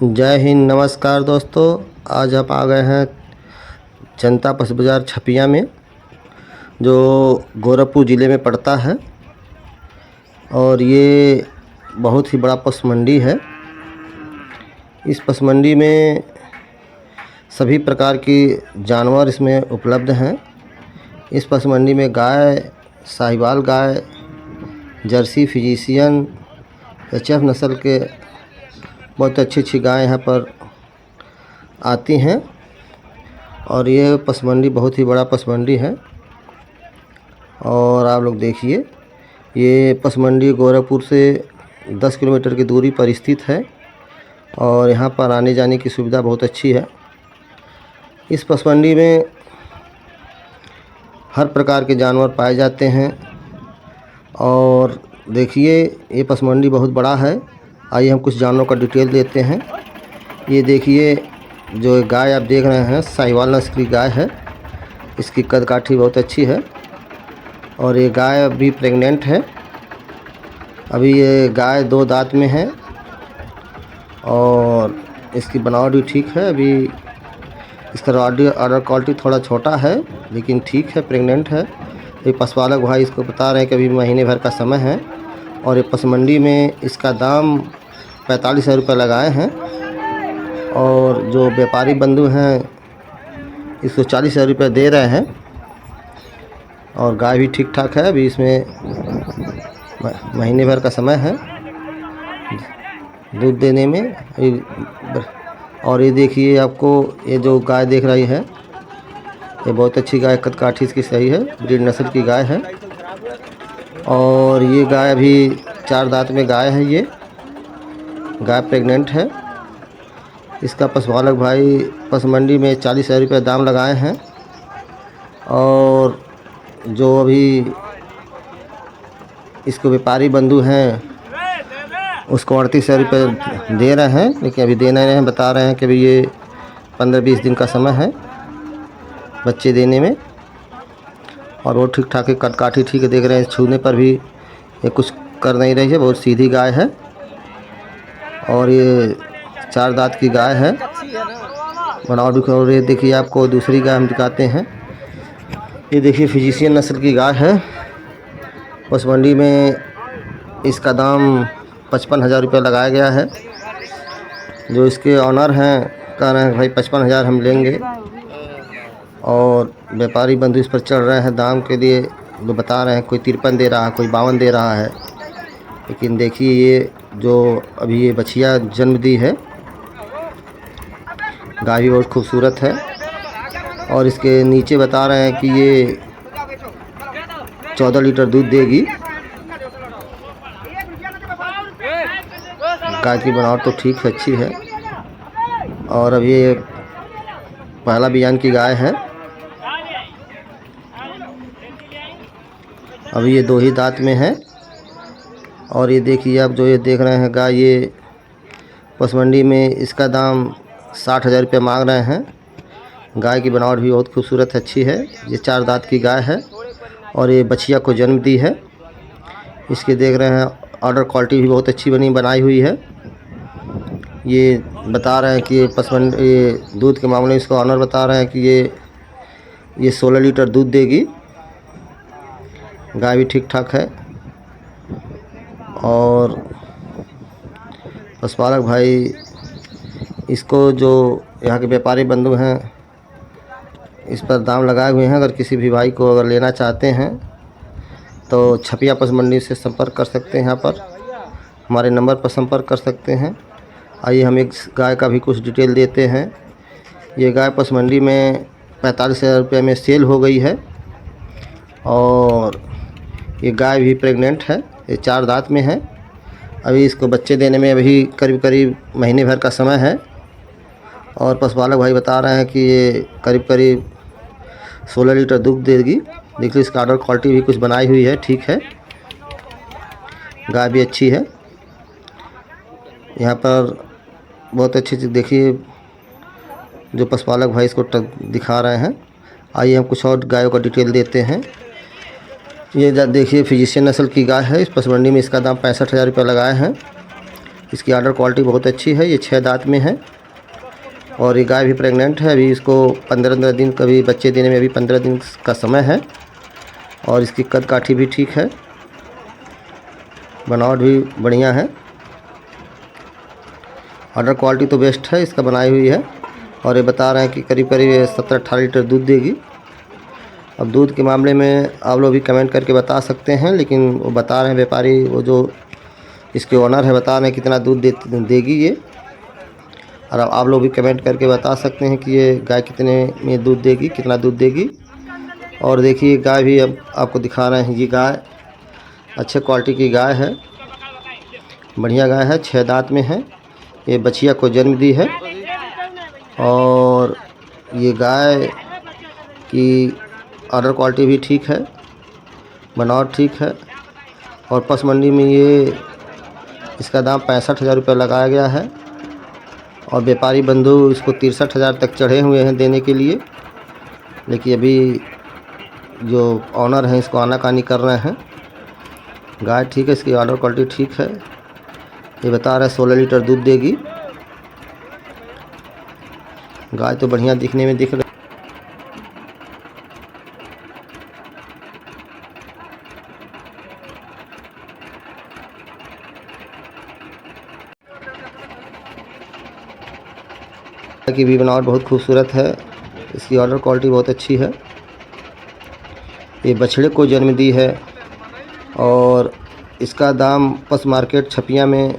जय हिंद। नमस्कार दोस्तों, आज हम आ गए हैं जनता पशु बाज़ार छपिया में, जो गोरखपुर ज़िले में पड़ता है। और ये बहुत ही बड़ा पशु मंडी है। इस पशु मंडी में सभी प्रकार की जानवर इसमें उपलब्ध हैं। इस पशु मंडी में गाय, साहिवाल गाय, जर्सी, फिजिशियन, एचएफ नस्ल के बहुत अच्छी गायें यहाँ पर आती हैं। और ये पशु मंडी बहुत ही बड़ा पशु मंडी है। और आप लोग देखिए, ये पशु मंडी गोरखपुर से 10 किलोमीटर की दूरी पर स्थित है और यहाँ पर आने जाने की सुविधा बहुत अच्छी है। इस पशु मंडी में हर प्रकार के जानवर पाए जाते हैं। और देखिए, ये पशु मंडी बहुत बड़ा है। आइए हम कुछ जानवरों का डिटेल देते हैं। ये देखिए, जो गाय आप देख रहे हैं साहिवाल नस्ल की गाय है। इसकी कद काठी बहुत अच्छी है और ये गाय अभी प्रेग्नेंट है। अभी ये गाय 2 दांत में है और इसकी बनावट भी ठीक है। अभी इसका ऑर्डर क्वालिटी थोड़ा छोटा है, लेकिन ठीक है, प्रेग्नेंट है। ये पशुपालक भाई इसको बता रहे हैं कि अभी महीने भर का समय है। और ये पशु मंडी में इसका दाम 45,000 रुपये लगाए हैं। और जो व्यापारी बंधु हैं इसको 40,000 रुपये दे रहे हैं। और गाय भी ठीक ठाक है, अभी इसमें महीने भर का समय है दूध देने में। और ये देखिए, आपको ये जो गाय देख रही है, ये बहुत अच्छी गाय, कद काठी इसकी सही है, ब्रीड नस्ल की गाय है। और ये गाय अभी 4 दांत में गाय है। ये गाय प्रेग्नेंट है। इसका पशुपालक भाई पशु मंडी में 40,000 रुपये दाम लगाए हैं। और जो अभी इसको व्यापारी बंधु हैं उसको 38,000 रुपये दे रहे हैं, लेकिन अभी देना नहीं है। बता रहे हैं कि अभी ये 15-20 दिन का समय है बच्चे देने में। और वो ठीक ठाक है, कद काठी ठीक है, देख रहे हैं। छूने पर भी ये कुछ कर नहीं रही है, बहुत सीधी गाय है। और ये 4 दांत की गाय है, बनावट भी। और ये देखिए, आपको दूसरी गाय हम दिखाते हैं। ये देखिए, फिजिशियन नस्ल की गाय है। उस मंडी में इसका दाम 55,000 रुपये लगाया गया है। जो इसके ऑनर हैं कह रहे हैं भाई 55,000 हम लेंगे। और व्यापारी बंधु इस पर चढ़ रहे हैं दाम के लिए। जो बता रहे हैं कोई 53 दे रहा है, कोई 52 दे रहा है। लेकिन देखिए, ये जो अभी ये बछिया जन्म दी है, गाय भी बहुत खूबसूरत है। और इसके नीचे बता रहे हैं कि ये 14 लीटर दूध देगी। गाय की बनावट तो ठीक है, अच्छी है। और अभी ये पहला बियान की गाय है। अभी ये 2 ही दांत में है। और ये देखिए, आप जो ये देख रहे हैं गाय, ये पशु मंडी में इसका दाम 60,000 रुपये मांग रहे हैं। गाय की बनावट भी बहुत खूबसूरत अच्छी है। ये 4 दांत की गाय है और ये बछिया को जन्म दी है। इसके देख रहे हैं ऑर्डर क्वालिटी भी बहुत अच्छी बनाई हुई है। ये बता रहे हैं कि ये दूध के मामले में इसको ऑनर बता रहे हैं कि ये 16 लीटर दूध देगी। गाय भी ठीक ठाक है। और पशुपालक भाई इसको, जो यहाँ के व्यापारी बंधु हैं, इस पर दाम लगाए हुए हैं। अगर किसी भी भाई को अगर लेना चाहते हैं तो छपिया पशु मंडी से संपर्क कर सकते हैं। यहाँ पर हमारे नंबर पर संपर्क कर सकते हैं। आइए हम एक गाय का भी कुछ डिटेल देते हैं। ये गाय पशु मंडी में 45,000 रुपये में सेल हो गई है। और ये गाय भी प्रेग्नेंट है। ये 4 दांत में है। अभी इसको बच्चे देने में अभी करीब महीने भर का समय है। और पशुपालक भाई बता रहे हैं कि ये करीब 16 लीटर दूध देगी। देखिए, इसका ऑर्डर क्वालिटी भी कुछ बनाई हुई है, ठीक है। गाय भी अच्छी है। यहाँ पर बहुत अच्छी चीज़ देखिए, जो पशुपालक भाई इसको दिखा रहे हैं। आइए हम कुछ और गायों का डिटेल देते हैं। ये देखिए, फिजिशियन नस्ल की गाय है। इस पशु मंडी में इसका दाम 65,000 रुपये लगाए हैं। इसकी ऑर्डर क्वालिटी बहुत अच्छी है। ये 6 दांत में है और ये गाय भी प्रेग्नेंट है। अभी इसको 15 दिन कभी बच्चे देने में अभी 15 दिन का समय है और इसकी कद काठी भी ठीक है, बनावट भी बढ़िया है। ऑर्डर क्वालिटी तो बेस्ट है इसका बनाई हुई है और ये बता रहे हैं कि करीब करीब 17-18 लीटर दूध देगी। अब दूध के मामले में आप लोग भी कमेंट करके बता सकते हैं, लेकिन वो बता रहे हैं व्यापारी, वो जो इसके ओनर है, बता रहे हैं कितना दूध देगी ये। और आप लोग भी कमेंट करके बता सकते हैं कि ये गाय कितने में दूध देगी, कितना दूध देगी। और देखिए गाय भी अब आपको दिखा रहे हैं। ये गाय अच्छे क्वालिटी की गाय है, बढ़िया गाय है, 6 दांत में है। ये बछिया को जन्म दी है और ये गाय की ऑर्डर क्वालिटी भी ठीक है, बनावट ठीक है। और पशु मंडी में ये इसका दाम 65,000 रुपये लगाया गया है और व्यापारी बंधु इसको 63,000 तक चढ़े हुए हैं देने के लिए, लेकिन अभी जो ऑनर हैं इसको आनाकानी कर रहे हैं। गाय ठीक है, इसकी ऑर्डर क्वालिटी ठीक है। ये बता रहे हैं 16 लीटर दूध देगी। गाय तो बढ़िया दिखने में दिख रही। की भी बनावट बहुत खूबसूरत है, इसकी ऑर्डर क्वालिटी बहुत अच्छी है। ये बछड़े को जन्म दी है और इसका दाम पशु मार्केट छपिया में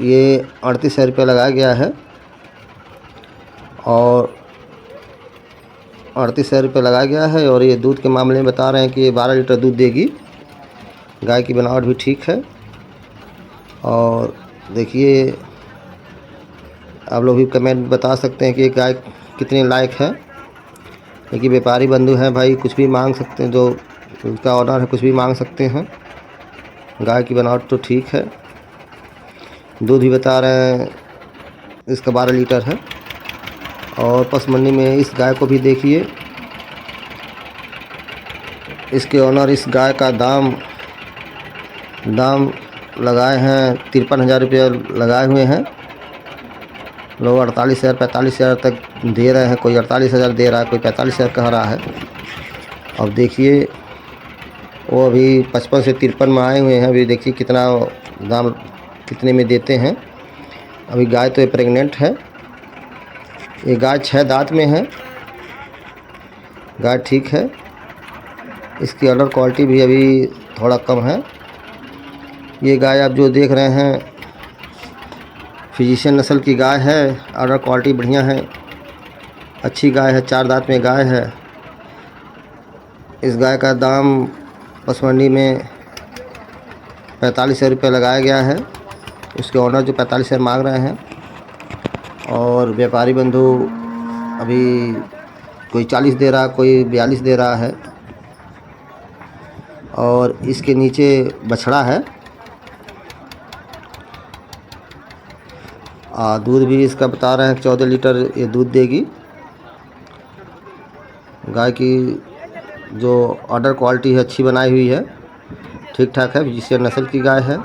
ये 38,000 रुपये लगाया गया है और 38,000 रुपये लगाया गया है। और ये दूध के मामले में बता रहे हैं कि ये 12 लीटर दूध देगी। गाय की बनावट भी ठीक है और देखिए आप लोग भी कमेंट बता सकते हैं कि ये गाय कितने लायक है। लेकिन व्यापारी बंधु हैं भाई, कुछ भी मांग सकते हैं, जो उसका ऑर्डर है कुछ भी मांग सकते हैं। गाय की बनावट तो ठीक है, दूध भी बता रहे हैं इसका 12 लीटर है। और पशु मंडी में इस गाय को भी देखिए, इसके ऑनर इस गाय का दाम लगाए हैं 53,000 रुपये लगाए हुए हैं। लोग 48,000 45,000 तक दे रहे हैं, कोई 48,000 दे रहा है, कोई 45,000 कह रहा है। अब देखिए वो अभी 55 से 53 में आए हुए हैं। अभी देखिए कितना दाम कितने में देते हैं। अभी गाय तो ये प्रेग्नेंट है। ये गाय 6 दांत में है, गाय ठीक है। इसकी ऑर्डर क्वालिटी भी अभी थोड़ा कम है। ये गाय आप जो देख रहे हैं फिजिशियन नस्ल की गाय है, ऑर्डर क्वालिटी बढ़िया है, अच्छी गाय है, 4 दांत में गाय है। इस गाय का दाम पशु मंडी में 45,000 रुपये लगाया गया है। उसके ऑनर जो 45,000 मांग रहे हैं और व्यापारी बंधु अभी कोई 40 दे रहा, कोई 42 दे रहा है। और इसके नीचे बछड़ा है। दूध भी इसका बता रहे हैं 14 लीटर ये दूध देगी। गाय की जो ऑर्डर क्वालिटी है अच्छी बनाई हुई है, ठीक ठाक है, जिससे नस्ल की गाय है,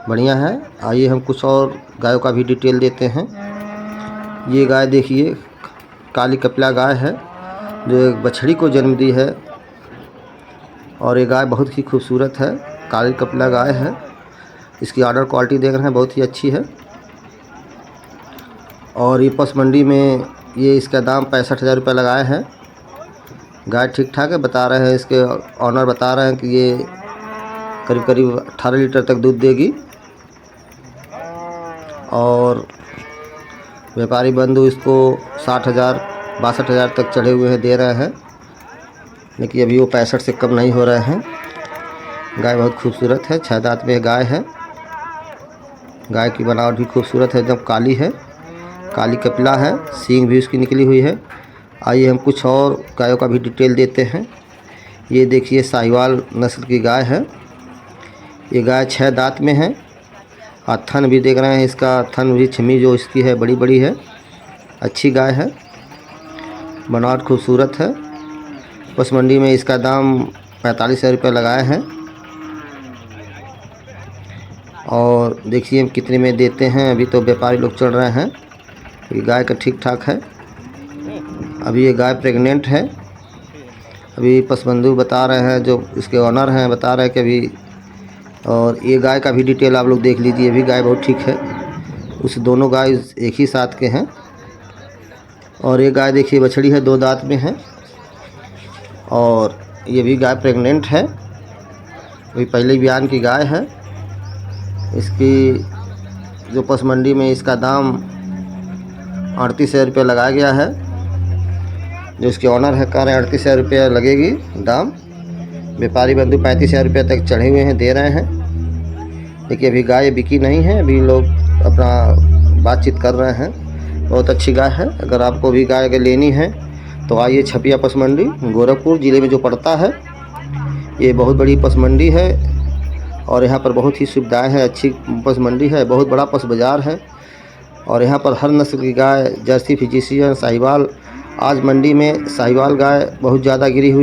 बढ़िया है। आइए हम कुछ और गायों का भी डिटेल देते हैं। ये गाय देखिए काली कपिला गाय है जो एक बछड़ी को जन्म दी है और ये गाय बहुत ही खूबसूरत है, काली कपिला गाय है। इसकी ऑर्डर क्वालिटी देख रहे हैं बहुत ही अच्छी है। और ये पशु मंडी में ये इसका दाम 65,000 रुपये लगाए हैं। गाय ठीक ठाक है, बता रहे हैं इसके ऑनर बता रहे हैं कि ये करीब करीब 18 लीटर तक दूध देगी। और व्यापारी बंधु इसको 60,000 62,000 तक चढ़े हुए हैं, दे रहे हैं, लेकिन अभी वो 65 से कम नहीं हो रहे हैं। गाय बहुत खूबसूरत है, 6 दांत में गाय है। गाय की बनावट भी खूबसूरत है, एकदम काली है, काली कपिला है, सींग भी उसकी निकली हुई है। आइए हम कुछ और गायों का भी डिटेल देते हैं। ये देखिए साहिवाल नस्ल की गाय है। ये गाय 6 दांत में है और थन भी देख रहे हैं, इसका थन भी छिमी जो इसकी है बड़ी बड़ी है, अच्छी गाय है, बनावट खूबसूरत है। पशु मंडी में इसका दाम 45,000 रुपये लगाए हैं और देखिए कितने में देते हैं। अभी तो व्यापारी लोग चढ़ रहे हैं। ये गाय का ठीक ठाक है। अभी ये गाय प्रेग्नेंट है। अभी पसबंधु बता रहे हैं, जो इसके ऑनर हैं बता रहे हैं कि अभी, और ये गाय का भी डिटेल आप लोग देख लीजिए। ये भी गाय बहुत ठीक है। उस दोनों गाय एक ही साथ के हैं। और ये गाय देखिए बछड़ी है, 2 दांत में है। और ये भी गाय प्रेग्नेंट है। अभी पहले बयान की गाय है। इसकी जो पशु मंडी में इसका दाम 38,000 रुपये लगाया गया है। जो इसके ऑनर है कह रहे हैं 38,000 रुपये लगेगी दाम। व्यापारी बंधु 35,000 रुपये तक चढ़े हुए हैं, दे रहे हैं। देखिए अभी गाय बिकी नहीं है। अभी लोग अपना बातचीत कर रहे हैं। बहुत अच्छी गाय है। अगर आपको भी गाय अगर लेनी है तो आइए छपिया पशु मंडी, गोरखपुर ज़िले में जो पड़ता है। ये बहुत बड़ी पशु मंडी है और यहाँ पर बहुत ही सुविधाएं हैं। अच्छी पशु मंडी है, बहुत बड़ा पशु बाज़ार है। और यहाँ पर हर नस्ल की गाय, जर्सी, फ्रिजीशियन, साहिवाल, आज मंडी में साहिवाल गाय बहुत ज़्यादा गिरी हुई।